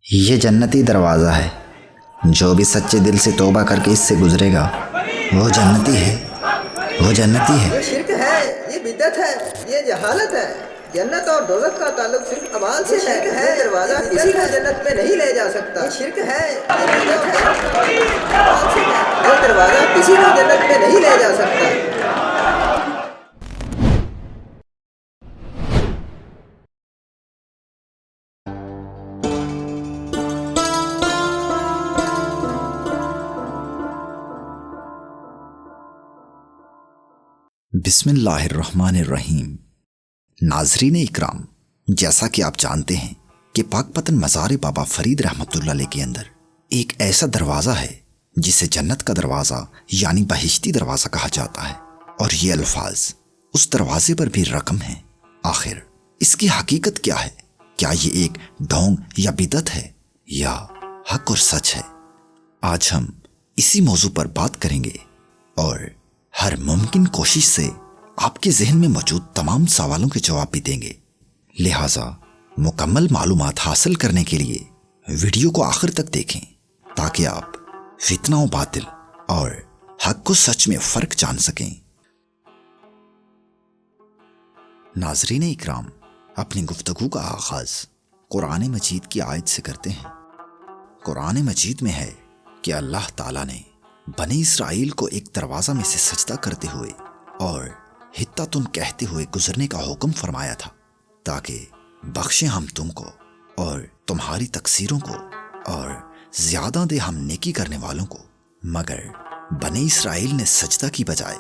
یہ جنتی دروازہ ہے، جو بھی سچے دل سے توبہ کر کے اس سے گزرے گا وہ جنتی ہے، وہ جنتی ہے۔ یہ شرک ہے، یہ بدعت ہے، یہ جہالت ہے۔ جنت اور دوزخ کا تعلق صرف اعمال سے ہے۔ یہ دروازہ کسی کو جنت میں نہیں لے جا سکتا۔ یہ شرک ہے، یہ بدعت ہے، یہ دروازہ کسی کو جنت میں نہیں لے جا سکتا۔ بسم اللہ الرحمن الرحیم۔ ناظرین اکرام، جیسا کہ آپ جانتے ہیں کہ پاک پتن مزار بابا فرید رحمۃ اللہ علیہ کے اندر ایک ایسا دروازہ ہے جسے جنت کا دروازہ یعنی بہشتی دروازہ کہا جاتا ہے، اور یہ الفاظ اس دروازے پر بھی رقم ہیں۔ آخر اس کی حقیقت کیا ہے؟ کیا یہ ایک ڈھونگ یا بدعت ہے یا حق اور سچ ہے؟ آج ہم اسی موضوع پر بات کریں گے اور ہر ممکن کوشش سے آپ کے ذہن میں موجود تمام سوالوں کے جواب بھی دیں گے۔ لہٰذا مکمل معلومات حاصل کرنے کے لیے ویڈیو کو آخر تک دیکھیں تاکہ آپ فتنہ و باطل اور حق و سچ میں فرق جان سکیں۔ ناظرین اکرام، اپنی گفتگو کا آغاز قرآن مجید کی آیت سے کرتے ہیں۔ قرآن مجید میں ہے کہ اللہ تعالیٰ نے بنی اسرائیل کو ایک دروازہ میں سے سجدہ کرتے ہوئے اور حطتن کہتے ہوئے گزرنے کا حکم فرمایا تھا تاکہ بخشیں ہم تم کو اور تمہاری تقصیروں کو اور زیادہ دے ہم نیکی کرنے والوں کو۔ مگر بنی اسرائیل نے سجدہ کی بجائے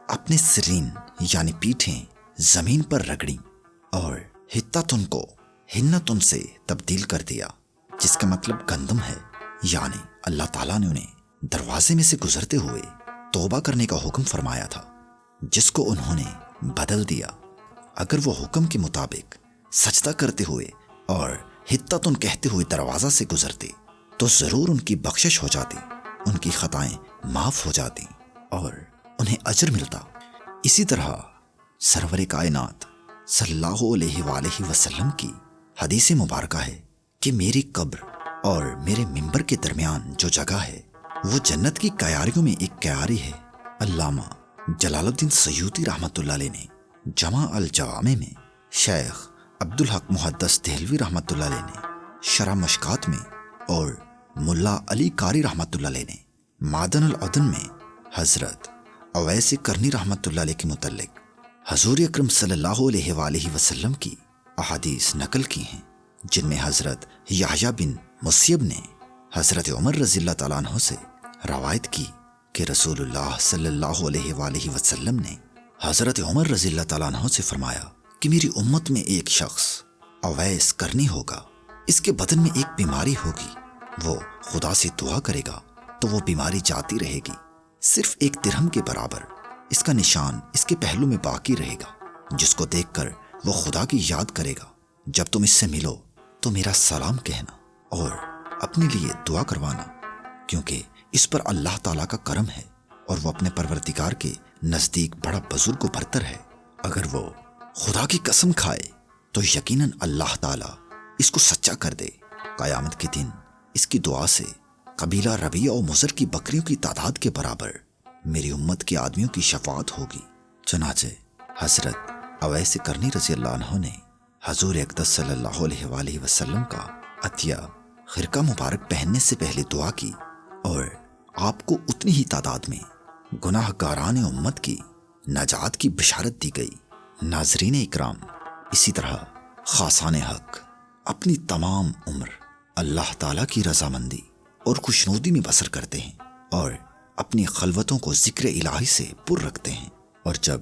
اپنے سرین یعنی پیٹھیں زمین پر رگڑیں اور حطتن کو ہنتن سے تبدیل کر دیا، جس کا مطلب گندم ہے۔ یعنی اللہ تعالیٰ نے انہیں دروازے میں سے گزرتے ہوئے توبہ کرنے کا حکم فرمایا تھا، جس کو انہوں نے بدل دیا۔ اگر وہ حکم کے مطابق سجدہ کرتے ہوئے اور حطتن کہتے ہوئے دروازہ سے گزرتے تو ضرور ان کی بخشش ہو جاتی، ان کی خطائیں معاف ہو جاتی اور انہیں اجر ملتا۔ اسی طرح سرور کائنات صلی اللہ علیہ وآلہ وسلم کی حدیث مبارکہ ہے کہ میری قبر اور میرے منبر کے درمیان جو جگہ ہے وہ جنت کی کیاریوں میں ایک کیاری ہے۔ علامہ جلال الدین سیوطی رحمۃ اللہ علیہ نے جمع الجوامع میں، شیخ عبدالحق محدث دہلوی رحمۃ اللہ علیہ نے شرح مشکات میں اور ملا علی قاری رحمۃ اللہ علیہ نے معدن العدن میں حضرت اویس کرنی رحمۃ اللہ علیہ کے متعلق حضور اکرم صلی اللہ علیہ وآلہ وسلم کی احادیث نقل کی ہیں، جن میں حضرت یحییٰ بن مسیب نے حضرت عمر رضی اللہ تعالیٰ عنہ سے روایت کی کہ رسول اللہ صلی اللہ علیہ وآلہ وسلم نے حضرت عمر رضی اللہ تعالیٰ عنہ سے فرمایا کہ میری امت میں ایک شخص اویس کرنی ہوگا، اس کے بدن میں ایک بیماری ہوگی، وہ خدا سے دعا کرے گا تو وہ بیماری جاتی رہے گی، صرف ایک درہم کے برابر اس کا نشان اس کے پہلو میں باقی رہے گا، جس کو دیکھ کر وہ خدا کی یاد کرے گا۔ جب تم اس سے ملو تو میرا سلام کہنا اور اپنے لیے دعا کروانا، کیونکہ اس پر اللہ تعالیٰ کا کرم ہے اور وہ اپنے پروردگار کے نزدیک بڑا بزرگ و برتر ہے۔ اگر وہ خدا کی قسم کھائے تو یقیناً اللہ تعالیٰ اس کو سچا کر دے۔ قیامت کے دن اس کی دعا سے قبیلہ ربیہ و مضر کی بکریوں کی تعداد کے برابر میری امت کے آدمیوں کی شفاعت ہوگی۔ چنانچہ حضرت اویس کرنی رضی اللہ عنہ نے حضور اقدس صلی اللہ علیہ وآلہ وسلم کا عطیہ خرقہ مبارک پہننے سے پہلے دعا کی اور آپ کو اتنی ہی تعداد میں گناہ گاران امت کی نجات کی بشارت دی گئی۔ ناظرین اکرام، اسی طرح خاصان حق اپنی تمام عمر اللہ تعالیٰ کی رضامندی اور خوشنودی میں بسر کرتے ہیں اور اپنی خلوتوں کو ذکر الہی سے پر رکھتے ہیں، اور جب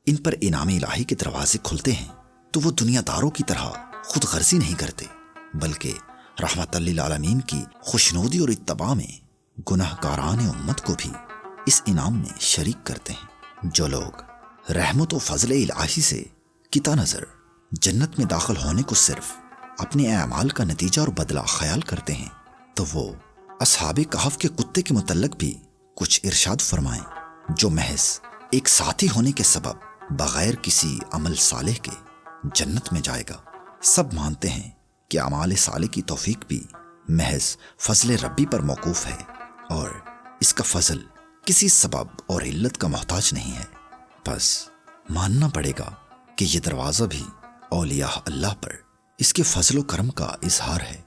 ان پر انعام الہی کے دروازے کھلتے ہیں تو وہ دنیا داروں کی طرح خود غرضی نہیں کرتے، بلکہ رحمت للعالمین کی خوشنودی اور اتباع میں گناہ گاران امت کو بھی اس انعام میں شریک کرتے ہیں۔ جو لوگ رحمت و فضل الہی سے قطع نظر جنت میں داخل ہونے کو صرف اپنے اعمال کا نتیجہ اور بدلہ خیال کرتے ہیں، تو وہ اصحاب کہف کے کتے کے متعلق بھی کچھ ارشاد فرمائیں، جو محض ایک ساتھی ہونے کے سبب بغیر کسی عمل صالح کے جنت میں جائے گا۔ سب مانتے ہیں کہ اعمال صالح کی توفیق بھی محض فضل ربی پر موقوف ہے اور اس کا فضل کسی سبب اور علت کا محتاج نہیں ہے۔ بس ماننا پڑے گا کہ یہ دروازہ بھی اولیاء اللہ پر اس کے فضل و کرم کا اظہار ہے۔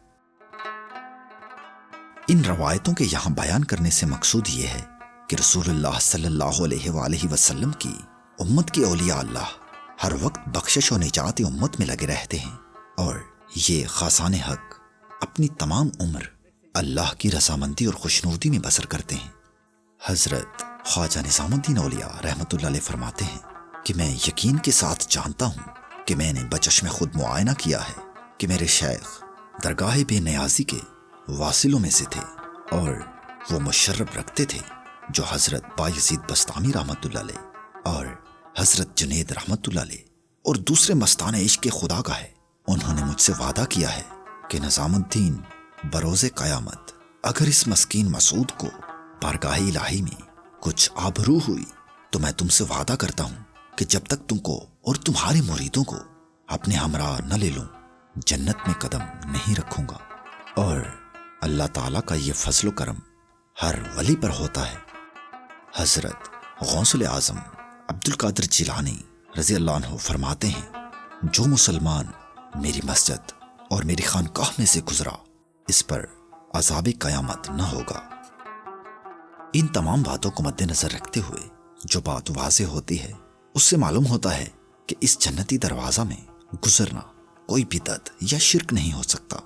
ان روایتوں کے یہاں بیان کرنے سے مقصود یہ ہے کہ رسول اللہ صلی اللہ علیہ وآلہ وسلم کی امت کے اولیاء اللہ ہر وقت بخشش و نجات امت میں لگے رہتے ہیں، اور یہ خاصان حق اپنی تمام عمر اللہ کی رضامندی اور خوشنودی میں بسر کرتے ہیں۔ حضرت خواجہ نظام الدین اولیاء رحمۃ اللہ علیہ فرماتے ہیں کہ میں یقین کے ساتھ جانتا ہوں کہ میں نے بچشم خود معائنہ کیا ہے کہ میرے شیخ درگاہ بے نیازی کے واصلوں میں سے تھے، اور وہ مشرب رکھتے تھے جو حضرت بایزید بستامی رحمۃ اللہ علیہ اور حضرت جنید رحمۃ اللہ علیہ اور دوسرے مستان عشق خدا کا ہے۔ انہوں نے مجھ سے وعدہ کیا ہے کہ نظام الدین بروز قیامت اگر اس مسکین مسعود کو بارگاہ الہی میں کچھ آبرو ہوئی تو میں تم سے وعدہ کرتا ہوں کہ جب تک تم کو اور تمہارے مریدوں کو اپنے ہمراہ نہ لے لوں جنت میں قدم نہیں رکھوں گا۔ اور اللہ تعالیٰ کا یہ فضل و کرم ہر ولی پر ہوتا ہے۔ حضرت غوث اعظم عبد القادر جیلانی رضی اللہ عنہ فرماتے ہیں جو مسلمان میری مسجد اور میری خانقاہ میں سے گزرا اس پر عذاب قیامت نہ ہوگا۔ ان تمام باتوں کو مد نظر رکھتے ہوئے جو بات واضح ہوتی ہے اس سے معلوم ہوتا ہے کہ اس جنتی دروازہ میں گزرنا کوئی بدعت یا شرک نہیں ہو سکتا،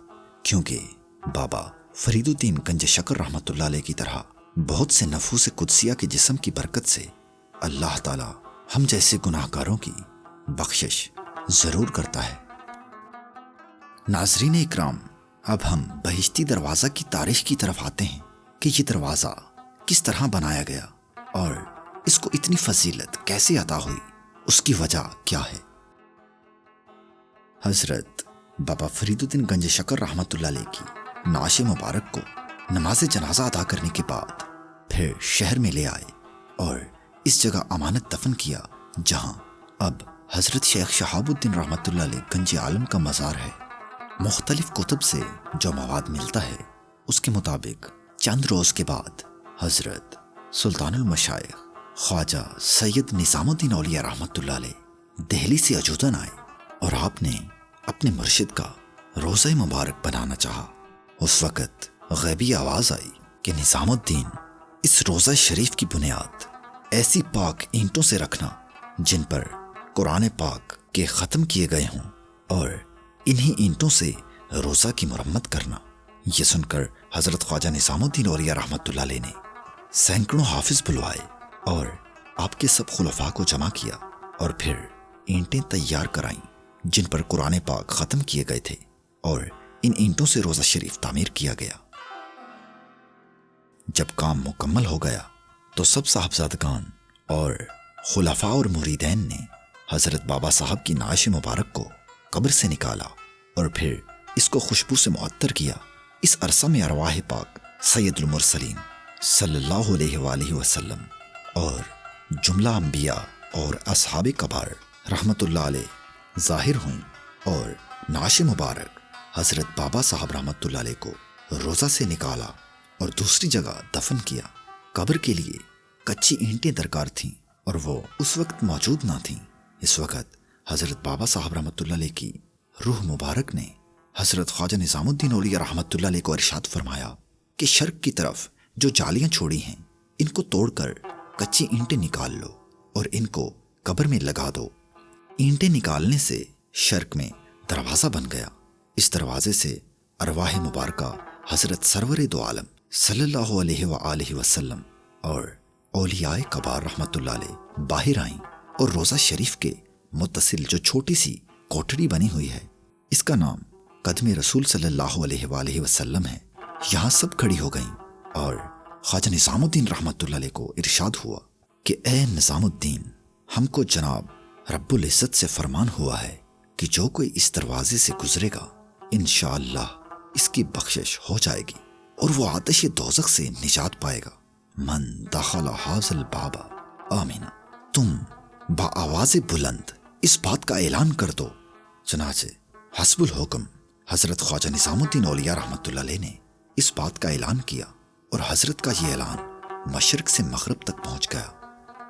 کیونکہ بابا فرید الدین گنج شکر رحمۃ اللہ علیہ کی طرح بہت سے نفوس قدسیہ کے جسم کی برکت سے اللہ تعالی ہم جیسے گناہ گاروں کی بخشش ضرور کرتا ہے۔ ناظرین اکرام، اب ہم بہشتی دروازہ کی تاریخ کی طرف آتے ہیں کہ یہ دروازہ کس طرح بنایا گیا اور اس کو اتنی فضیلت کیسے عطا ہوئی، اس کی وجہ کیا ہے۔ حضرت بابا فرید الدین گنج شکر رحمۃ اللہ علیہ کی نعش مبارک کو نماز جنازہ ادا کرنے کے بعد پھر شہر میں لے آئے اور اس جگہ امانت دفن کیا جہاں اب حضرت شیخ شہاب الدین رحمۃ اللہ علیہ گنج عالم کا مزار ہے۔ مختلف کتب سے جو مواد ملتا ہے اس کے مطابق چند روز کے بعد حضرت سلطان المشائخ خواجہ سید نظام الدین اولیاء رحمۃ اللہ علیہ دہلی سے اجودن آئے اور آپ نے اپنے مرشد کا روضہ مبارک بنانا چاہا۔ اس وقت غیبی آواز آئی کہ نظام الدین اس روضہ شریف کی بنیاد ایسی پاک اینٹوں سے رکھنا جن پر قرآن پاک کے ختم کیے گئے ہوں، اور انہی اینٹوں سے روضہ کی مرمت کرنا۔ یہ سن کر حضرت خواجہ نظام الدین اولیاء رحمۃ اللہ علیہ نے سینکڑوں حافظ بلوائے اور آپ کے سب خلفاء کو جمع کیا اور پھر اینٹیں تیار کرائیں جن پر قرآن پاک ختم کیے گئے تھے، اور ان اینٹوں سے روضہ شریف تعمیر کیا گیا۔ جب کام مکمل ہو گیا تو سب صاحبزادگان اور خلفاء اور مریدین نے حضرت بابا صاحب کی نعش مبارک کو قبر سے نکالا اور پھر اس کو خوشبو سے معطر کیا۔ اس عرصہ میں ارواح پاک سید المرسلین صلی اللہ علیہ وآلہ وسلم اور جملہ انبیاء اور اصحاب کبار رحمت اللہ علیہ ظاہر ہوئیں، اور نعش مبارک حضرت بابا صاحب رحمت اللہ علیہ کو روضہ سے نکالا اور دوسری جگہ دفن کیا۔ قبر کے لیے کچی اینٹیں درکار تھیں اور وہ اس وقت موجود نہ تھیں۔ اس وقت حضرت بابا صاحب رحمت اللہ علیہ کی روح مبارک نے حضرت خواجہ نظام الدین اولیاء رحمت اللہ علیہ کو ارشاد فرمایا کہ شرق کی طرف جو جالیاں چھوڑی ہیں ان کو توڑ کر کچی اینٹیں نکال لو اور ان کو قبر میں لگا دو۔ اینٹیں نکالنے سے شرق میں دروازہ بن گیا۔ اس دروازے سے ارواح مبارکہ حضرت سرور دو عالم صلی اللہ علیہ وآلہ وسلم اور اولیاء کبار رحمت اللہ علیہ باہر آئیں، اور روضہ شریف کے متصل جو چھوٹی سی کوٹڑی بنی ہوئی ہے اس کا نام قدم رسول صلی اللہ علیہ وآلہ وسلم ہے، یہاں سب کھڑی ہو گئیں، اور خواجہ نظام الدین رحمت اللہ علیہ کو ارشاد ہوا کہ اے نظام الدین، ہم کو جناب رب العزت سے فرمان ہوا ہے کہ جو کوئی اس دروازے سے گزرے گا انشاءاللہ اس کی بخشش ہو جائے گی اور وہ آتش دوزخ سے نجات پائے گا۔ من دخل حاض الباب آمین۔ تم بآواز بلند اس بات کا اعلان کر دو۔ چنانچہ حسب الحکم حضرت خواجہ نظام الدین اولیاء رحمت اللہ علیہ نے اس بات کا اعلان کیا اور حضرت کا یہ اعلان مشرق سے مغرب تک پہنچ گیا۔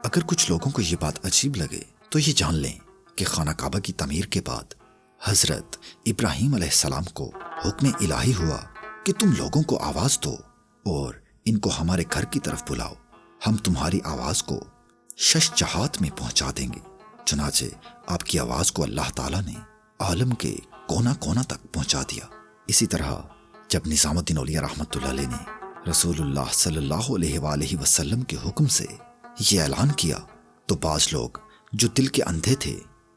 اگر کچھ لوگوں کو یہ بات عجیب لگے تو یہ جان لیں کہ خانہ کعبہ کی تعمیر کے بعد حضرت ابراہیم علیہ السلام کو حکم الہی ہوا کہ تم لوگوں کو آواز دو اور ان کو ہمارے گھر کی طرف بلاؤ، ہم تمہاری آواز کو شش جہات میں پہنچا دیں گے۔ چنانچہ آپ کی آواز کو اللہ تعالیٰ نے عالم کے کونا کونا تک پہنچا دیا۔ اسی طرح جب نظام الدین اولیاء رحمۃ اللہ علیہ نے رسول اللہ صلی اللہ علیہ وآلہ وسلم کے حکم سے یہ اعلان کیا تو بعض لوگ جو دل کے اندھے تھے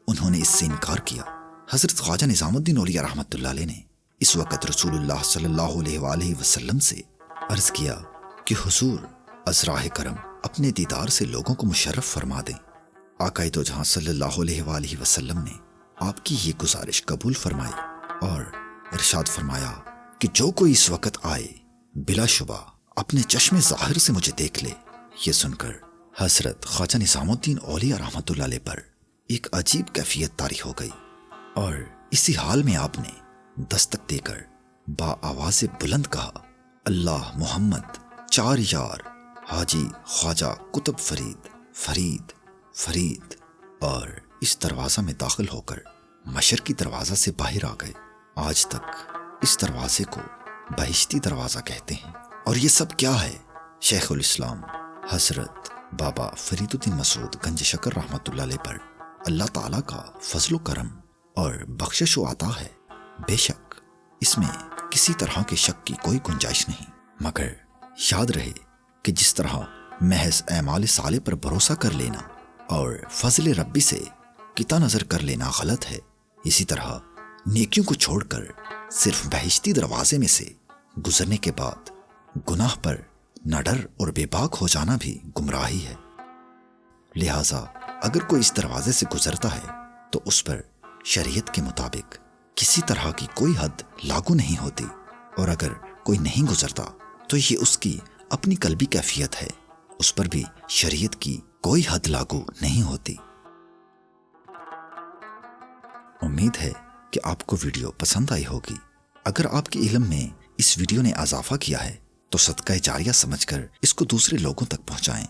انہوں نے اس سے انکار کیا۔ حضرت خواجہ نظام الدین اولیاء رحمۃ اللہ علیہ نے اس وقت رسول اللہ صلی اللہ علیہ وآلہ وسلم سے عرض کیا کہ حضور از راہ کرم اپنے دیدار سے لوگوں کو مشرف فرما دیں۔ آقا دو جہاں صلی اللہ علیہ وآلہ وسلم نے آپ کی یہ گزارش قبول فرمائی اور ارشاد فرمایا کہ جو کوئی اس وقت آئے بلا شبہ اپنے چشم ظاہر سے مجھے دیکھ لے۔ یہ سن کر حضرت خواجہ نظام الدین اولیاء رحمۃ اللہ علیہ پر ایک عجیب کیفیت طاری ہو گئی اور اسی حال میں آپ نے دستک دے کر با آواز بلند کہا، اللہ محمد 4 یار حاجی خواجہ قطب فرید فرید فرید، اور اس دروازہ میں داخل ہو کر مشرقی دروازہ سے باہر آ گئے۔ آج تک اس دروازے کو بہشتی دروازہ کہتے ہیں۔ اور یہ سب کیا ہے؟ شیخ الاسلام حضرت بابا فرید الدین مسعود گنج شکر رحمۃ اللہ علیہ پر اللہ تعالیٰ کا فضل و کرم اور بخشش و عطا ہے۔ بے شک اس میں کسی طرح کے شک کی کوئی گنجائش نہیں، مگر یاد رہے کہ جس طرح محض اعمال صالح پر بھروسہ کر لینا اور فضل ربی سے قطع نظر کر لینا غلط ہے، اسی طرح نیکیوں کو چھوڑ کر صرف بہشتی دروازے میں سے گزرنے کے بعد گناہ پر نہ ڈر اور بے باک ہو جانا بھی گمراہی ہے۔ لہٰذا اگر کوئی اس دروازے سے گزرتا ہے تو اس پر شریعت کے مطابق کسی طرح کی کوئی حد لاگو نہیں ہوتی، اور اگر کوئی نہیں گزرتا تو یہ اس کی اپنی قلبی کیفیت ہے، اس پر بھی شریعت کی کوئی حد لاگو نہیں ہوتی۔ امید ہے کہ آپ کو ویڈیو پسند آئی ہوگی۔ اگر آپ کے علم میں اس ویڈیو نے اضافہ کیا ہے تو صدقہ جاریہ سمجھ کر اس کو دوسرے لوگوں تک پہنچائیں۔